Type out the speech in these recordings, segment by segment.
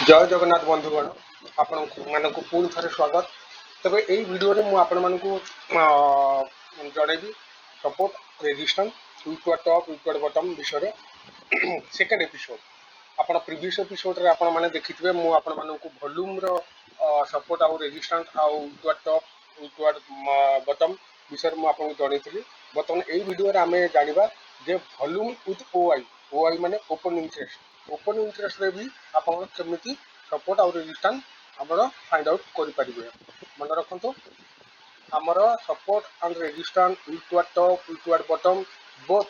जय जगन्नाथ बंधुगण आपण मानक पुणी थे स्वागत। तेज यही भिडियो मुझे जनइबी सपोर्ट रेजिस्टेंस इक्वाड टॉप इक्वाड बटम विषय सेकेंड एपिसोड। आप प्रीवियस एपिसोड रे आपण माने देखिथिबे मु आपण मानकु वॉल्यूम रो सपोर्ट आउ रेजिस्टेंस आउ इक्वाड टॉप इक्वाड बटम विषय मु आपन जनइथिली। बर्तमान एही भिडियो रे आमे जानिबा जे वॉल्यूम विथ ओआई ओआई माने ओपन इंटरेस्ट रे भी आपण केमिति सपोर्ट आउ रेजिस्टेंस आपण फाइंड आउट करि परिबे। मन रखंतु आमर सपोर्ट एंड रेजिस्टेंस इक्वाड टॉप इक्वाड बटम बोथ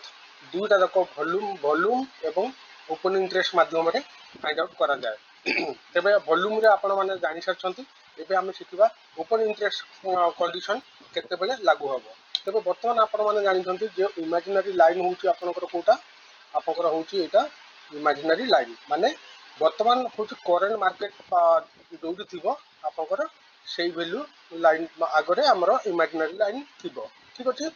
दुईटा जाक वॉल्यूम एवं ओपन इंटरेस्ट माध्यम फाइंड आउट करा जाए। तेबे वॉल्यूम रे आपण माने जानि सारछंती। एबे आमे शिखिबा ओपन इंटरेस्ट कंडीशन केते बेले लागू हबो। तेबे वर्तमान आपण माने जानि छंती जे इमेजिनरी लाइन होउची आपनकर कोटा आपनकर होउची एटा इमेजिनरी लाइन माने वर्तमान होउची करेंट मार्केट जोउटी थिबो आपनकर सेही वैल्यू लाइन आगरे हमरो इमेजिनरी लाइन थिबो। ठीक अछि।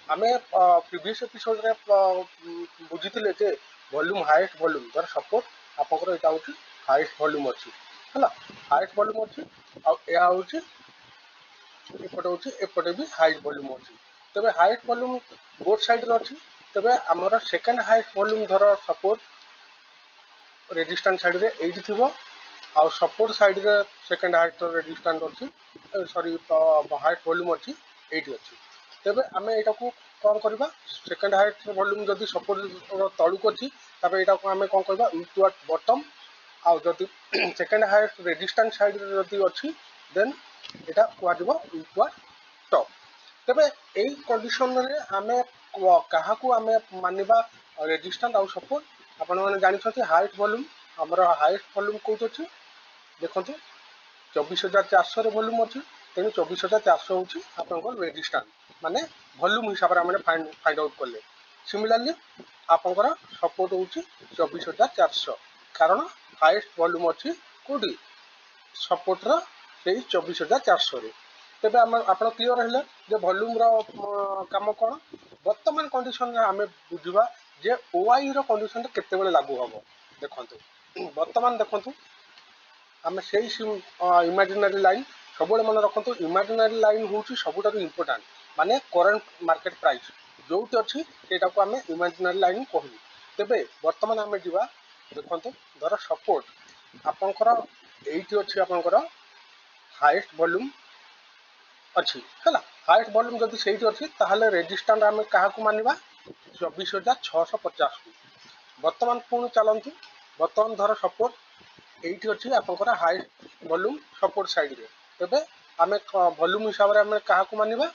आमे प्रीवियस एपिसोड रे बुझिथिले जे वॉल्यूम हाईएस्ट वॉल्यूम दर सपोर्ट आपनकर एटा होउची हाईएस्ट वॉल्यूम अछि हला हाईएस्ट वॉल्यूम अछि आ या होउची एपटे होउची एपटे भी हाईएस्ट वॉल्यूम अछि। तबे हाईएस्ट वॉल्यूम बोथ साइड रे अछि। तबे हमर सेकंड हाईएस्ट वॉल्यूम धर सपोर्ट रेजिस्टेंस साइड रे एठी थिबो आ सपोर्ट साइड रे सेकंड हाईएस्ट रेजिस्टेंस अछि सॉरी हाईएस्ट वॉल्यूम अछि एठी अछि। तेबे आमे एटा को कोन करबा सेकंड हाईएस्ट वॉल्यूम जदी सपोर्ट तळुक अछि तबे एटा को आमे कोन करबा इक्वाड बटम आ जदी सेकंड हाईएस्ट रेजिस्टेंस साइड रे जदी अछि देन एटा कुआदिबो इक्वाड टॉप। तेबे एई कंडीशन रे आमे काहाकू आमे मानिबा रेजिस्टेंस आ सपोर्ट आपण माने जानि छथि हाईएस्ट वॉल्यूम हमर हाईएस्ट वॉल्यूम कोत अछि देखंतु 24400 रे वॉल्यूम अछि तेनु 24400 होछि आपनकर रेजिस्टेंस माने वॉल्यूम हिसाब रे हमने फाइंड आउट करले। सिमिलरली आपनकर सपोर्ट होछि 24400 कारण हाईएस्ट वॉल्यूम अछि कोडी सपोर्ट रा सेही 24400 रे। तेबे आपण क्लियर हेले जे वॉल्यूम रा काम कोन वर्तमान कंडीशन रे हमें बुझिबा जे ओआई रो कंडीशन केते बेले लागू हबो। देखंतु वर्तमान देखंतु आमे सेही इमेजिनरी लाइन सब मन रखंतु इमेजिनरी लाइन होउची सबुठारु इंपोर्टेंट माने करंट मार्केट प्राइस जोउटी अछि सेटा को आमे इमेजिनरी लाइन कहू। तेबे वर्तमान आमे जिबा देखंतु धर सपोर्ट आपनकर एठी अछि आपनकर हाईएस्ट वॉल्यूम अछि हला हाईएस्ट वॉल्यूम जदी सेठी अछि ताहाले रेजिस्टेंस आमे काहाकू मानिबा 24650 को। वर्तमान पुण चलंतु वर्तमान धर सपोर्ट एठी अछि आपनकर हाईएस्ट वॉल्यूम सपोर्ट साइड रे। तेबे आमे वॉल्यूम हिसाब रे आमे काहाकू मानिबा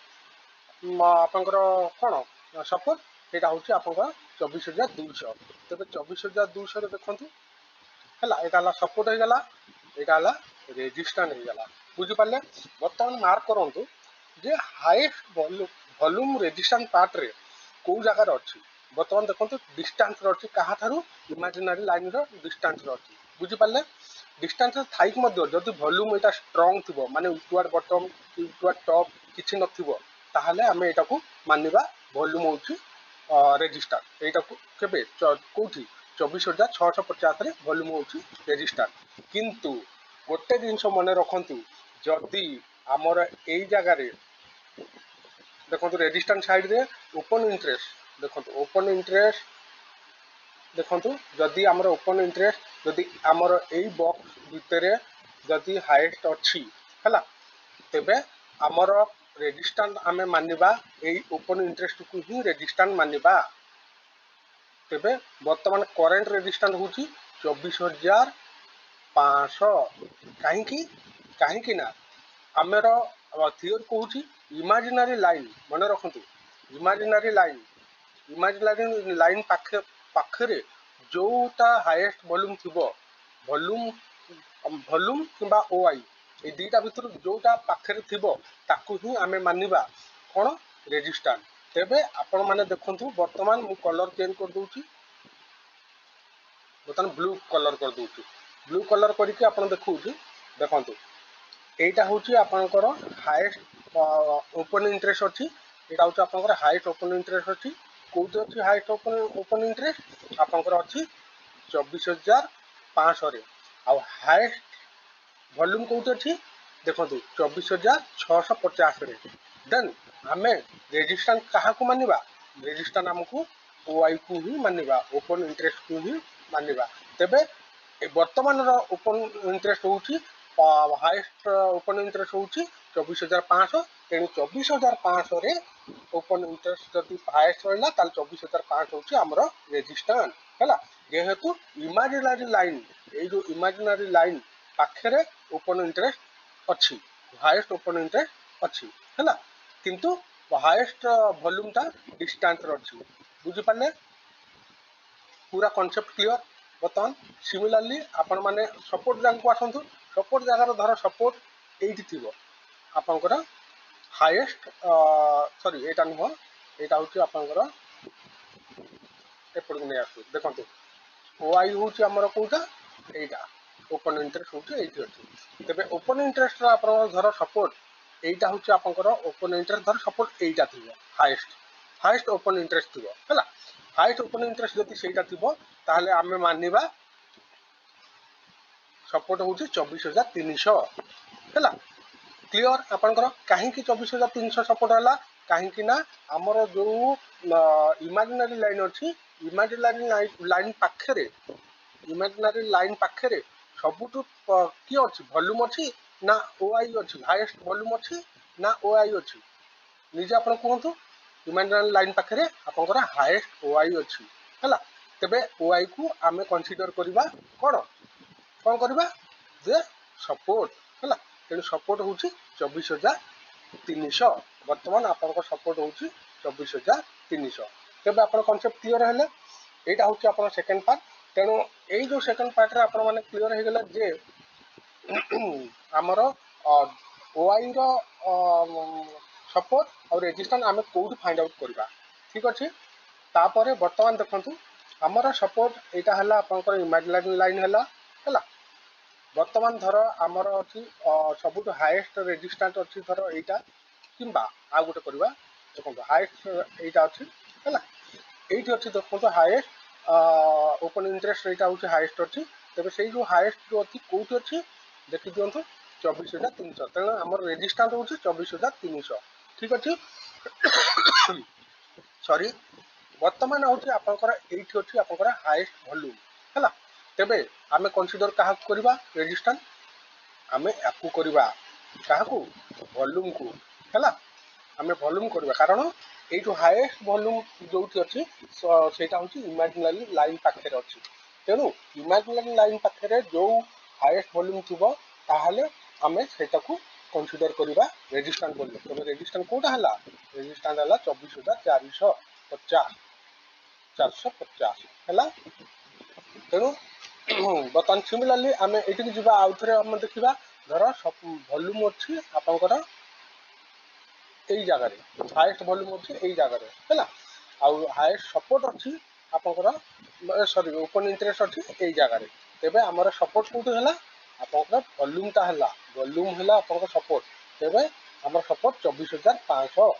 आपनकर कोन सपोर्ट एटा होछि आपनकर 24200। तेबे 24200 रे देखंतु हला एटा ला सपोर्ट हे गला एटा ला रेजिस्टेंस हे गला बुझि पाले। वर्तमान मार्क करंतु जे हाईएस्ट वॉल्यूम रेजिस्टेंस पार्ट रे को जगह रे अछि वर्तमान देखंतु डिस्टेंस रे अछि काहा थारु इमेजिनरी लाइन रो डिस्टेंस रे अछि बुझि पाले। डिस्टेंस थाइक मध्य जदि वॉल्यूम एटा स्ट्रांग थिबो माने इक्वाड बटम इक्वाड टॉप किछि नथिबो ताहाले आमे एटा को मानिबा वॉल्यूम होछि रेजिस्टेंस एटा को केबे कोठी 24650 रे वॉल्यूम होछि रेजिस्टेंस। किंतु गोटे जिंस मने रखंतु जदि हमर एई जगह रे देखंतु रेजिस्टेंस साइड रे ओपन इंटरेस्ट देखंतु ओपन इंटरेस्ट देखंतु जदि हमर ओपन इंटरेस्ट जदि हमर एई बॉक्स भितरे जदि हाईएस्ट अछि हला तेबे हमर रेजिस्टेंस आमे मानिबा एई ओपन इंटरेस्ट को ही रेजिस्टेंस मानिबा। तेबे वर्तमान करंट रेजिस्टेंस होछि 24500 काहे कि ना आमेर थियोर कहूची इमेजिनरी लाइन मन रखंतु इमेजिनरी लाइन पाखरे जोटा हाईएस्ट वॉल्यूम थिबो वॉल्यूम किंबा ओआई ए दुईटा भितर जोटा पाखरे थिबो ताकू ही आमे मानिबा कोन रेजिस्टेंस। तेबे आपण माने देखंतु वर्तमान मु कलर चेंज कर दूची बतन ब्लू कलर कर दूची ब्लू कलर करके आपण देखौची देखंतु एटा होची आपनकर हाईएस्ट ओपन इंटरेस्ट अछि एटा होची आपनकर हाईएस्ट ओपन इंटरेस्ट अछि कोउते अछि हाईएस्ट ओपन इंटरेस्ट आपनकर अछि 24500 रे। ଆଉ ହାଏଷ୍ଟ ଭଲ୍ୟୁମ୍ କୋଉଠି ଅଛି ଦେଖନ୍ତୁ 24,650 ରେ। ଦେନ୍ ଆମେ ରେଜିଷ୍ଟାନ୍ସ କାହାକୁ ମାନିବା ରେଜିଷ୍ଟାନ୍ସ ଆମକୁ OI କୁ ହିଁ ମାନିବା ଓପନ୍ ଇଣ୍ଟରେଷ୍ଟକୁ ହିଁ ମାନିବା। ତେବେ ବର୍ତ୍ତମାନର ଓପନ୍ ଇଣ୍ଟରେଷ୍ଟ ହେଉଛି ହାଏଷ୍ଟ ଓପନ୍ ଇଣ୍ଟରେଷ୍ଟ ହେଉଛି 24,500 ତେଣୁ 24,500 ରେ ଓପନ୍ ଇଣ୍ଟରେଷ୍ଟ ଯଦି ହାଏଷ୍ଟ ରହିଲା ତାହେଲେ 24,500 ହେଉଛି ଆମର ରେଜିଷ୍ଟାନ୍ସ ହେଲା। ଯେହେତୁ ଇମାଜିନାରୀ ଲାଇନ୍ ଏଇ ଯୋଉ ଇମାଜିନାରୀ ଲାଇନ୍ ପାଖରେ ଓପନ୍ ଇଣ୍ଟରେଷ୍ଟ ଅଛି ହାଏଷ୍ଟ ଓପନ୍ ଇଣ୍ଟରେଷ୍ଟ ଅଛି ହେଲା କିନ୍ତୁ ହାଏଷ୍ଟ ଭଲ୍ୟୁମ୍ଟା ଡିଷ୍ଟାନ୍ସରେ ଅଛି ବୁଝିପାରିଲେ पूरा कॉन्सेप्ट क्लियर। बर्तमान सिमिलरली आपण माने सपोर्ट जांकु आसंतु सपोर्ट जगार धर सपोर्ट एठी थिबो आपनकर हाईएस्ट सॉरी एटा नुह एटा होची आपनकर एपड़ को नै आसु देखंतु ओआई होची हमर कोटा एटा ओपन इंटरेस्ट होची एठी अछि तबे ओपन इंटरेस्ट रा आपन धर सपोर्ट एटा होची आपनकर ओपन इंटरेस्ट धर सपोर्ट एटा थिबो हाईएस्ट हाईएस्ट ओपन इंटरेस्ट थिबो हला हाईएस्ट ओपन इंटरेस्ट जति सेटा थिबो ताहले आमे मानिबा सपोर्ट होची 24,300 हला क्लियर आपनकर काहे कि 24,300 सपोर्ट हला काहे कि ना हमर जो इमेजिनरी लाइन अछि इमेजिनरी लाइन पाखरे सबुटु की अछि वॉल्यूम अछि ना ओआई अछि हाईएस्ट वॉल्यूम अछि ना ओआई अछि निजे आपन कहंतु इमेजिनरी लाइन पाखरे आपनकर हाईएस्ट ओआई अछि हला तबे ओआई को आमे कंसीडर करिबा कोन कोन करिबा जे सपोर्ट हला तेणु सपोर्ट होची 24,300 वर्तमान आपनकर सपोर्ट होची 24,300 तबे आपन कांसेप्ट क्लियर हेले एटा होची आपन सेकंड पार्ट तेणु एई जो सेकंड पार्ट रे आपन माने क्लियर हे गेला जे हमर ओआई रो सपोर्ट और रेजिस्टेंस आमे कोड फाइंड आउट करबा ठीक अछि तापरे वर्तमान देखंतु हमर सपोर्ट एटा हला आपनकर इमेजिनरी लाइन हला वर्तमान धर आमर अच्छी सबुठ हाईएस्ट रेजिस्टेंस अच्छी धर एटा किंबा आ गोटे करवा देखो हाईएस्ट एटा अच्छी है एटी अच्छी देखो हाईएस्ट ओपन इंटरेस्ट एटा हूँ हाईएस्ट अच्छी तेज से जो हाईएस्ट जो अच्छी कौटी अच्छी देखी दिंतु 24,300 तेणु आम रेजिस्टेंस हूँ 24,300 ठीक अच्छे सॉरी वर्तमान हूँ आपंकर एटी अच्छी आपंकर हाईएस्ट वॉल्यूम है तेबे आमे कंसीडर क्या करवा रेजिस्टेंस आमे याकू करवा क्या वॉल्यूम को है आमे वॉल्यूम करवा कारण ये जो हाईएस्ट वॉल्यूम जो अच्छी सेटा हूँ इमेजिनरी लाइन पाखे अच्छी तेणु इमेजिनरी लाइन पाखे जो हाईएस्ट वॉल्यूम थी ताहले आमे सेटा को कंसीडर करवा रेजिस्टेंस बोली तबे रेजिस्टेंस कोटा है रेजिस्टेंस है 24,450 है तेणु बर्तमान सिमिलरली आम ये जी आउ थे आम देखा धर वॉल्यूम अच्छी आपंकर यही जगह हाईएस्ट वॉल्यूम अच्छी यही जगह है हाईएस्ट सपोर्ट अच्छी आपंकर सॉरी ओपन इंटरेस्ट अच्छी यही जगह तेबे आमर सपोर्ट कौटी है आपंकर वॉल्यूमटा है वॉल्यूम है आपंकर सपोर्ट तेबे आमर सपोर्ट 24,500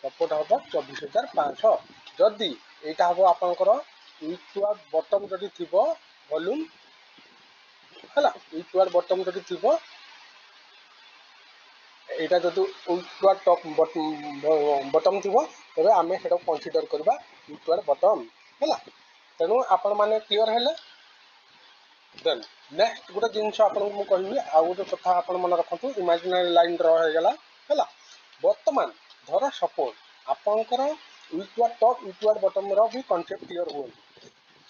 सपोर्ट हम 24,500 जदि यहाँ हम आपंकर यूट्यूब बटम जदि थी वॉल्यूम है यूट्यूब बटम जदि थी यहाँ जब यूट्यूब टॉप बटम थी तेज आम से कंसीडर करवा यूट्यूब बटम है तेणु आपण मैंने क्लीयर है देन नेक्स्ट गोटे जिन आपको कहि आउ गोटे कथा आप मन रखु इमेजिनरी लाइन रहीगला है बर्तमान धर सपोज आपंकर यूट्यूब टॉप यूट्यूब बटम भी कॉन्सेप्ट क्लीयर हुए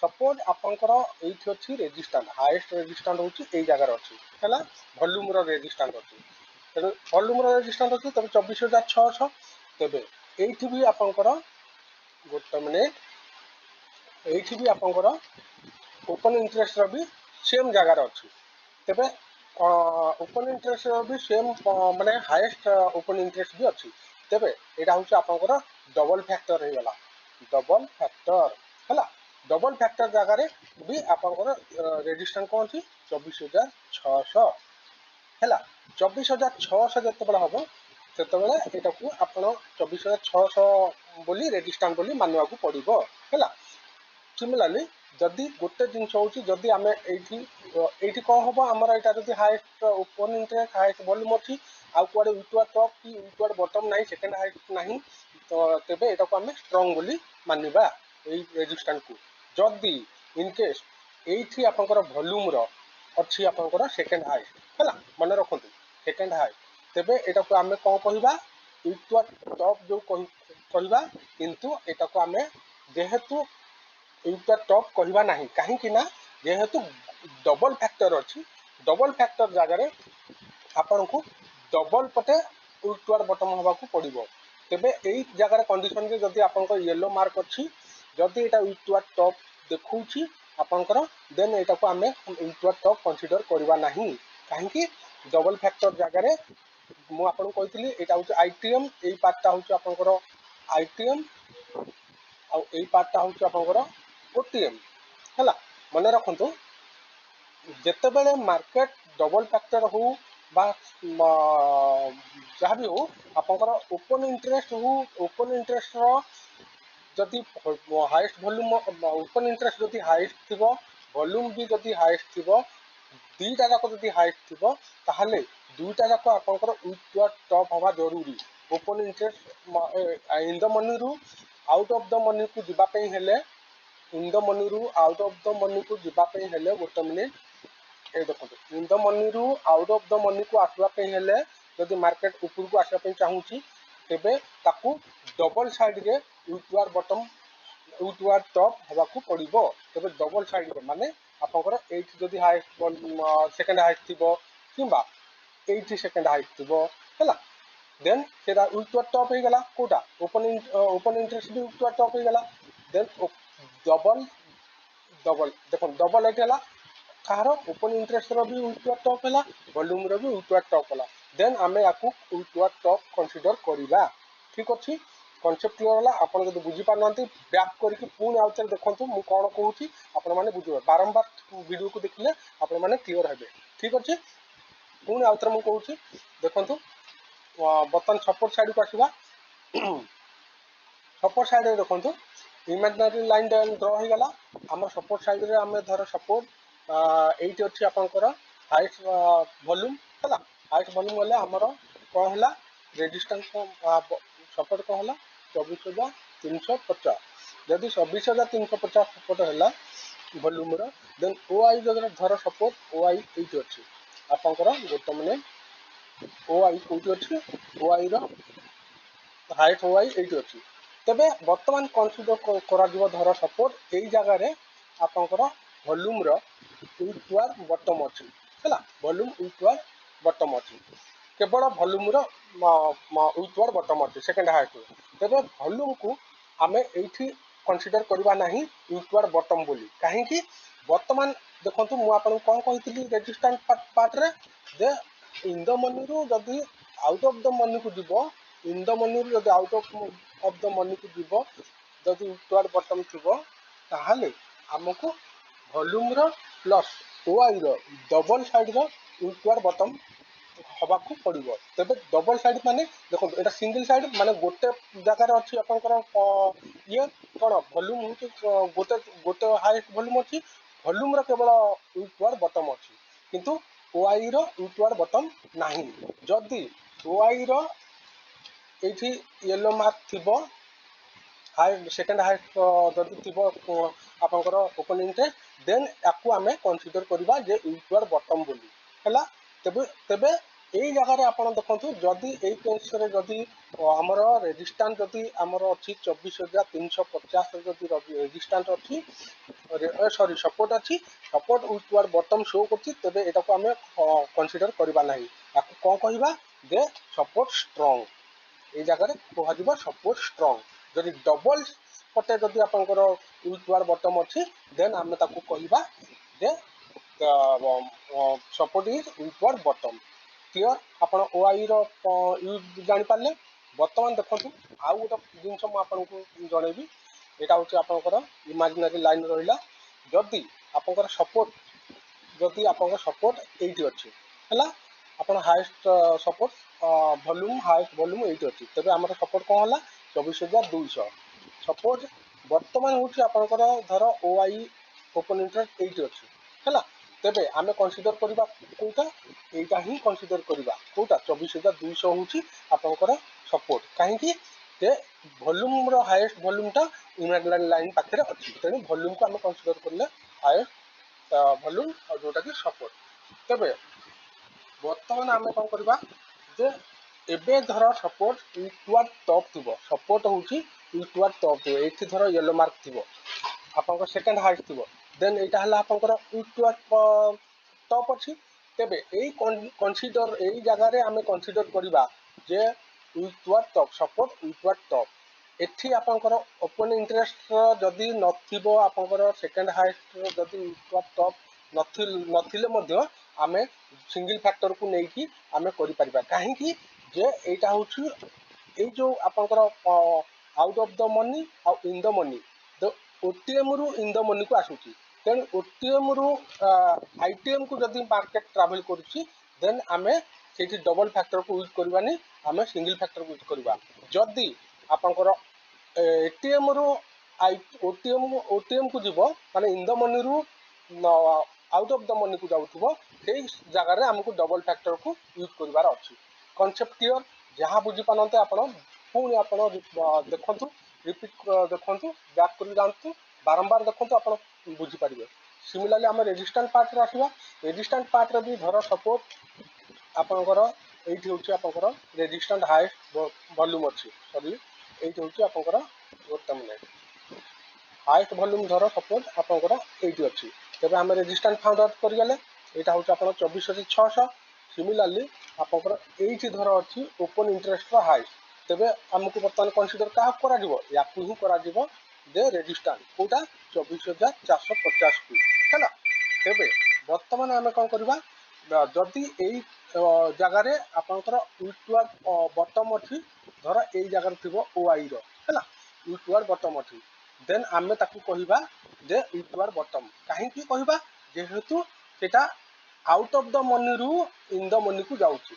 सपोज आपंकर ये अच्छी रेजिस्टेंस हाईएस्ट रेजिस्टेंस हूँ यही जगार अच्छी है वॉल्यूम रेजिस्टेंस अच्छी तेणु वॉल्यूम रेजिस्टेंस अच्छी तब 24,600 तेबे ये भी आपंकर गोटे मिनिट ये भी आपंकर ओपन इंटरेस्ट भी सेम जगार अच्छी तेबे ओपन इंटरेस्ट भी सेम माने हाईएस्ट ओपन इंटरेस्ट भी अच्छी तेबे यहाँ हूँ आपंकर डबल फैक्टर होगा डबल फैक्टर है डबल फैक्टर जगार भी आपंकर रेजिस्टेंस कौन अच्छी 24,600 है 24,600 जितेबाला हम से यहाँ को आप 24,600 बोली रेजिस्टेंस बोली मानवा को पड़ो है सिमिलरली जदि गोटे जिनस हूँ जदि आम ये तो ये कौन हम आमर यहाँ जब highest open interest highest volume अच्छी आउ कड़े यूट्यूब टॉप कि यूट्यूब बटम ना सेकेंड हाएस्ट ना तो तेज यहाँ आम स्ट्रंग बोली मानवा रेजिस्टेंस को जदि इनकेस ये आपंकर वॉल्यूम अच्छी आपंकर सेकेंड हाएस्ट है मन रखु सेकेंड हाएस्ट तेज यहाँ आम कौन कह यूट्यूब टॉप जो कहवा किंतु यहाँ आम जेहेतु यूट्यूब टॉप कहवा ना कहीं जेहेतु डबल फैक्टर अच्छी डबल फैक्टर जगह आपण को डबल पटे यूट्यूब बटम हवा पड़ो तेज यही जगार कंडीशन जदि आप येलो मार्क अच्छी जदि यहाँ यूट्यूब टॉप देखा आपंकर देन यहाँ आम यूट्यूब टॉप कंसीडर करवा ना कहीं डबल फैक्टर जगह मुझे कही यहाँ हूँ आईटीएम यही पार्टा हूँ आपंकर आईटीएम आई पार्टा हूँ आपंकर ओटीएम है मन रखु जिते बड़े मार्केट डबल फैक्टर हो जहाँ भी हो आपंकर ओपन इंटरेस्ट हो ओपन इंटरेस्ट जदि हाएस्ट वॉल्यूम ओपन इंटरेस्ट जदि हाएस्ट थी वॉल्यूम भी जदि हाएस्ट थी दुईटा जाक जदि हाएस्ट थी ताहले दुईटा जाक आपंकर यूट्यूब टॉप हवा जरूरी open interest in the money रु आउट ऑफ द मनी को जीवाई हेले इन द मनी रु आउट ऑफ द मनी को जीवाई हेले गोटे मिनिट ये देखो इन द मनी रु आउट ऑफ द मनी को आसवाई हेले जदि मार्केट ऊपर को आसवाई चाहूँगी तेबे ताकू डबल साइड रे यूट्यूब बटम यूट्यूब टॉप हवा पड़ो तेज डबल साइड रे माने आपंकर एट जदि हाएस्ट सेकेंड हाएस्ट थी कि एट सेकेंड हाएस्ट थी है देन से यूट्यूब टॉप हो गला कोटा ओपन इंटरेस्ट भी यूट्यूब टॉप हो गला देन डबल डबल देखो डबल एट है कहार ओपन इंटरेस्ट भी यूट्यूब टॉप है वॉल्यूम भी यूट्यूब टॉप है देन आम या यूट्यूब टॉप कंसीडर करवा ठीक अच्छे कनसेप्ट क्लीयर है आप जब बुझीपार ना बैक करके पुणी आउे देखो मुझे कौन कहूँ आपण मैंने बुझे बारंबार वीडियो को देखिले आपण मैंने क्लीयर हे ठीक अच्छे पुणी आउे मुझे कहूँ देखो बर्तमान सपोर्ट साइड को आसवा सपोर्ट साइड देखो इमेजिनरी लाइन ड्र हो गला आम सपोर्ट साइड रे आम धर सपोर्ट एट अच्छी आपंकर हाइस्ट वॉल्यूम है हाइस्ट वॉल्यूम गले आमर कौन है रेजिस्टेंस सपोर्ट कौन है 24,350 जदि 24,350 सपोर्ट है वॉल्यूम देन ओ आई जगह धर सपोर्ट ओ आई ये अच्छी आपंकर गोटे मिनिट ओ आई कौटी अच्छी ओ आई हाइट ओ आई ये अच्छी तेबे बर्तमान कनसीडर करा धर सपोर्ट यही जगार आपंकर वॉल्यूम यूट्यूब बटम अच्छी है वॉल्यूम यूट्यूब बटम अच्छी केवल वॉल्यूम यूट्यूब बटम अच्छी सेकेंड हाइट तेरे वॉल्यूम को आम ये कनसीडर करवा ना यूट्यूब बटम बोली कहीं बर्तमान देखो मुझे कौन कही रेजिस्टेंस पार्ट रे दे इन द मनी रु जदि आउट ऑफ द मनी को जीव इन द मनी रु जदि आउट ऑफ द मनी को जीव जदि यूट्यूब बटम थी ताहले आमको वॉल्यूम प्लस ओ आई डबल साइड यूट्यूब बटम हवा पड़ो तेज डबल साइड माने देखो यहाँ सिंगल साइड माने गोटे जगार अच्छी आपंकर ये कौन वॉल्यूम हूँ गोटे गोटे हाइस्ट वॉल्यूम अच्छी वॉल्यूम केवल यूट्यूब बटम अच्छी किंतु ओ आई यूट्यूब बटम ना जदि ओ आई ये येलो मार्क थी हाई सेकेंड हाइस्ट जदि थी आपंकर ओपन इंटरेस्ट देन या आम कनसीडर करवा यूट्यूब बटम बोली है तेबे तेबे यही जगह आप देखो जदि यही केस जदि आमर रेजिस्टेंस जदि आमर अच्छी 24,350 जदि रेजिस्टेंस अच्छी सॉरी सपोर्ट अच्छी सपोर्ट यूट्यूब बटम शो कर यहाँ आम कनसीडर करवा ना कौन कहवा दे सपोर्ट स्ट्रंग ये जगह कह सपोर्ट स्ट्रंग जदि डबल पटे जदि आपंकर यूट्यूब बटम अच्छी देन आम कहवा दे support is YouTube bottom clear आप ओ आई यूज जापारे बर्तमान देखो आउ गोटे जिनस मुझे जनइबी यहाँ हूँ आपंकर इमेजिनरी लाइन रहा जदि आपंकर सपोर्ट जदि आपंकर सपोर्ट ये अच्छी है आप highest support volume highest volume ये अच्छी तेज आम सपोर्ट कौन है 24,200 सपोज बर्तमान हूँ आपंकर धर ओ आई ओपन इंटरेस्ट ये अच्छी है तेबे आमे कन्सिडर करबा कोटा एटा ही कन्सिडर करबा कोटा 24200 होची आपनकर सपोर्ट काहे कि जे वॉल्यूम रो हाईएस्ट वॉल्यूम टा इमेजिनरी लाइन पाखरे अछि तेनु वॉल्यूम को आमे कन्सिडर करले हाईएस्ट वॉल्यूम और जोटा कि सपोर्ट तेबे वर्तमान आमे कोन करबा जे एबे धर सपोर्ट टुवर्ड टॉप थिबो सपोर्ट होची टुवर्ड टॉप थिबो एठी धर येलो मार्क थिबो आपनकर सेकंड हाईएस्ट थिबो देन एटा हला आपनकर टुवर्ड टॉप अछि तेबे एई कन्सिडर एई जगह रे आमे कन्सिडर करबा जे toward top support toward top एठी आपनकर ओपन इंटरेस्ट जदी नथिबो आपनकर सेकंड हाईएस्ट जदी टुवर्ड टॉप नथिले मध्य आमे सिंगल फैक्टर को नेकी आमे करि परिबा काहे कि जे एटा होची ए जो आपनकर आउट ऑफ द मनी आ in the money the OTM रु इन द मनी को आसुची देन ओटीएम रु आईटीएम को जदी मार्केट ट्रैवल करूची देन आमे सेठी डबल फैक्टर को यूज करबानी आमे सिंगल फैक्टर को यूज करबा जदी आपनकर एटीएम रु ओटीएम को जीवो माने इन द मनी रु आउट ऑफ द मनी को जाउथबो सेई जगह रे हमको डबल फैक्टर को यूज करबार अछि कांसेप्ट क्लियर जहां बुझी पानते आपण पुणी आपण देखंतु रिपीट देखंतु बैक कर जानतु बारंबार देखंतु आपण बुझी पारिबे सिमिलरली हम रेजिस्टेंस पार्ट रे आसीबा रेजिस्टेंस पार्ट रे भी धर सपोर्ट आपनकर एठी होची आपनकर रेजिस्टेंस हाईएस्ट वॉल्यूम अछि सॉरी एठी होची आपनकर वर्तमान हाईएस्ट वॉल्यूम धर सपोर्ट आपनकर एठी अछि तेबे हम रेजिस्टेंस फाउंड आउट करि गेले एटा होची आपण 24600 सिमिलरली आपनकर एठी धर अछि ओपन इंटरेस्ट रो हाईएस्ट तेबे हमकु वर्तमान कंसीडर का करा दिबो याकु ही करा दिबो जे रेजिस्टेंस कोटा 24450 को हैला तेबे वर्तमान आमे कोन करबा जदी एई जगह रे आपनकर यूट्यूब बॉटम अछि धर एई जगह थिबो ओआई रो हैला यूट्यूब बॉटम अछि देन आमे ताकू कहिबा जे यूट्यूब बॉटम काहे की कहिबा जेहेतु सेटा आउट ऑफ द मनी रु इन द मनी को जाउची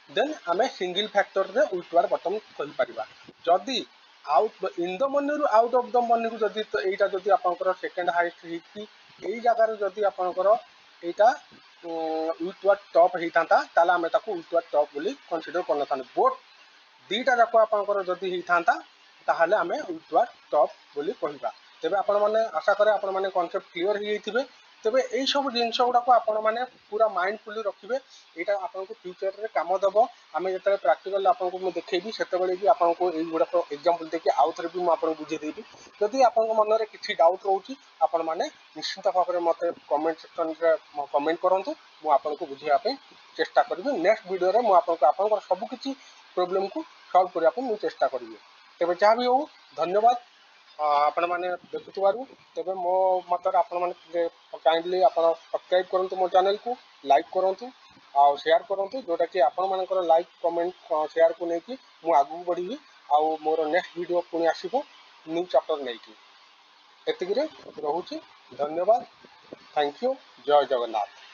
देन आमे सिंगल फैक्टर रे यूट्यूब बॉटम कहि परिबा जदी आउट इन द मनी रु आउट ऑफ द मनी को जदी तो एटा जदी आपनकर सेकंड हाईएस्ट हिकी एई जगह रे जदी आपनकर एटा यूट्यूब टॉप हेतांता ताला आमे ताकू यूट्यूब टॉप बोली कंसीडर करना थाने बोथ दीटा जाको आपनकर जदी हेतांता ताहाले आमे यूट्यूब टॉप बोली कहिबा तेबे आपण माने आशा करे आपण माने कांसेप्ट क्लियर ही हिथिबे तेबे एई सब जिंस गुडा को आपण माने पूरा माइंडफुली रखिबे एटा आपण को फ्यूचर रे काम दबो आमे जतरे प्रैक्टिकल आपण को देखैबी सेते बेले भी आपण को एई गुडा को एग्जांपल देके आउथरे भी म आपण बुझे देबी जदी आपण को मन रे किछि डाउट रहउची आपण माने निश्चित भाव रे मते कमेंट सेक्शन रे कमेंट करंतु मु आपण को बुझिया पे चेष्टा करबी नेक्स्ट वीडियो रे मु आपण को सब किछि प्रॉब्लम को सॉल्व करिया पे मु चेष्टा करबी तेबे जहा भी हो धन्यवाद आपण माने देखुथिबारु तेबे मो मतरे आपण माने काइंडली आपण सब्सक्राइब करंतु मो चैनल को लाइक करंतु आ शेयर करंतु जोटा कि आपण मानकर लाइक कमेंट शेयर को नेकी मु आगु बढ़िबी आ मोर नेक्स्ट वीडियो पुनी आसीबो न्यू चैप्टर नेकी एतिगिरे रहुची धन्यवाद थैंक यू जय जगन्नाथ।